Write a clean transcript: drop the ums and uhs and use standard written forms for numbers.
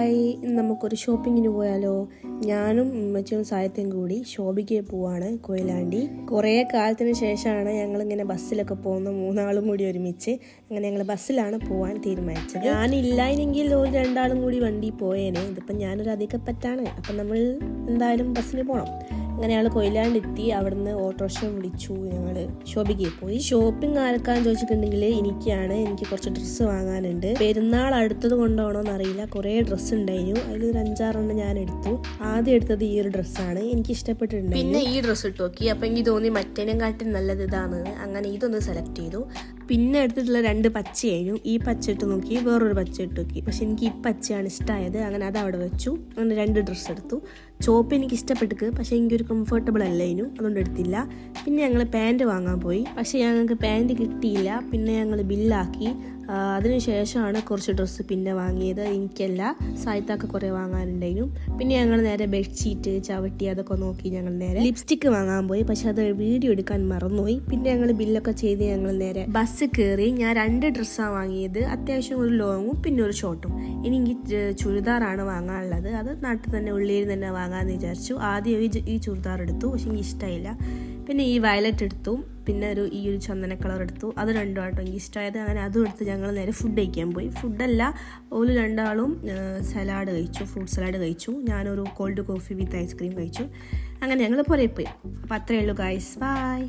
Hi, നമുക്കൊരു ഷോപ്പിങ്ങിന് പോയാലോ? ഞാനും ഉമ്മച്ചും സായത്തും കൂടി ഷോപ്പിക്ക് പോവാണ് കൊയിലാണ്ടി. കുറേ കാലത്തിന് ശേഷമാണ് ഞങ്ങളിങ്ങനെ ബസ്സിലൊക്കെ പോകുന്ന മൂന്നാളും കൂടി ഒരുമിച്ച്. അങ്ങനെ ഞങ്ങൾ ബസ്സിലാണ് പോകാൻ തീരുമാനിച്ചത്. ഞാനില്ലായെങ്കിൽ ഒരു രണ്ടാളും കൂടി വണ്ടി പോയേനെ. ഇതിപ്പം ഞാനൊരു അധികപ്പറ്റാണ്. അപ്പം നമ്മൾ എന്തായാലും ബസ്സിന് പോകണം. അങ്ങനെ ഞങ്ങൾ കൊയിലാണ്ട് എത്തി. അവിടുന്ന് ഓട്ടോറിക്ഷ വിളിച്ചു. ഞങ്ങൾ ഷോപ്പിക്ക് പോയി. ഷോപ്പിംഗ് ആർക്കാന്ന് ചോദിച്ചിട്ടുണ്ടെങ്കിൽ എനിക്ക് കുറച്ച് ഡ്രസ്സ് വാങ്ങാനുണ്ട്. പെരുന്നാൾ അടുത്തത് കൊണ്ടാണോന്ന് അറിയില്ല, കുറേ ഡ്രസ്സ് ഉണ്ടായിരുന്നു. അതിൽ ഒരു 5-6 ഞാൻ എടുത്തു. ആദ്യം എടുത്തത് ഈ ഒരു ഡ്രസ്സാണ്, എനിക്ക് ഇഷ്ടപ്പെട്ടിട്ടുണ്ട്. പിന്നെ ഈ ഡ്രസ്സ് ഇട്ട് നോക്കി. അപ്പം എനിക്ക് തോന്നി മറ്റേനും കാട്ടി നല്ലത് ഇതാണ്. അങ്ങനെ ഇതൊന്ന് സെലക്ട് ചെയ്തു. പിന്നെ എടുത്തിട്ടുള്ള 2 പച്ചയായിരുന്നു. ഈ പച്ച ഇട്ട് നോക്കി, വേറൊരു പച്ച ഇട്ട് നോക്കി. പക്ഷെ എനിക്ക് ഈ പച്ചയാണ് ഇഷ്ടമായത്. അങ്ങനെ അത് അവിടെ വെച്ചു. അങ്ങനെ 2 ഡ്രസ്സ് എടുത്തു. ചോപ്പ് എനിക്ക് ഇഷ്ടപ്പെട്ടു, പക്ഷേ എനിക്കൊരു കംഫർട്ടബിൾ അല്ലായിരുന്നു, അതുകൊണ്ട് എടുത്തില്ല. പിന്നെ ഞങ്ങൾ പാൻറ് വാങ്ങാൻ പോയി. പക്ഷേ ഞങ്ങൾക്ക് പാൻറ് കിട്ടിയില്ല. പിന്നെ ഞങ്ങൾ ബില്ലാക്കി. അതിനുശേഷമാണ് കുറച്ച് ഡ്രസ്സ് പിന്നെ വാങ്ങിയത്. എനിക്കല്ല, സായിത്തൊക്കെ കുറേ വാങ്ങാനുണ്ടായിരുന്നു. പിന്നെ ഞങ്ങൾ നേരെ ബെഡ്ഷീറ്റ്, ചവിട്ടി അതൊക്കെ നോക്കി ഞങ്ങൾ നേരെ ലിപ്സ്റ്റിക്ക് വാങ്ങാൻ പോയി. പക്ഷെ അത് വീഡിയോ എടുക്കാൻ മറന്നുപോയി. പിന്നെ ഞങ്ങൾ ബില്ലൊക്കെ ചെയ്ത് ഞങ്ങൾ നേരെ ബസ് കയറി. ഞാൻ 2 ഡ്രസ്സാണ് വാങ്ങിയത്. അത്യാവശ്യം ഒരു ലോങ്ങും പിന്നെ ഒരു ഷോർട്ടും. ഇനി എനിക്ക് ചുരിദാറാണ് വാങ്ങാനുള്ളത്. അത് നാട്ടിൽ തന്നെ ഉള്ളിൽ തന്നെ വാങ്ങാമെന്ന് വിചാരിച്ചു. ആദ്യം ഈ ചുരിദാർ എടുത്തു, പക്ഷെ എനിക്ക് ഇഷ്ടമായില്ല. പിന്നെ ഈ വയലറ്റ് എടുത്തു. പിന്നെ ഈ ഒരു ചന്ദന കളർ എടുത്തു. അത് രണ്ടും ആട്ടോ എനിക്ക് ഇഷ്ടമായത്. അങ്ങനെ അതും എടുത്ത് ഞങ്ങൾ നേരെ ഫുഡ് കഴിക്കാൻ പോയി. ഫുഡല്ല, ഒരു 2 ആളും സലാഡ് കഴിച്ചു, ഫ്രൂട്ട് സലാഡ് കഴിച്ചു. ഞാനൊരു കോൾഡ് കോഫി വിത്ത് ഐസ്ക്രീം കഴിച്ചു. അങ്ങനെ ഞങ്ങൾ പുറകെ പോയി. അപ്പോൾ അത്രയേ ഉള്ളൂ ഗൈസ്, ബൈ.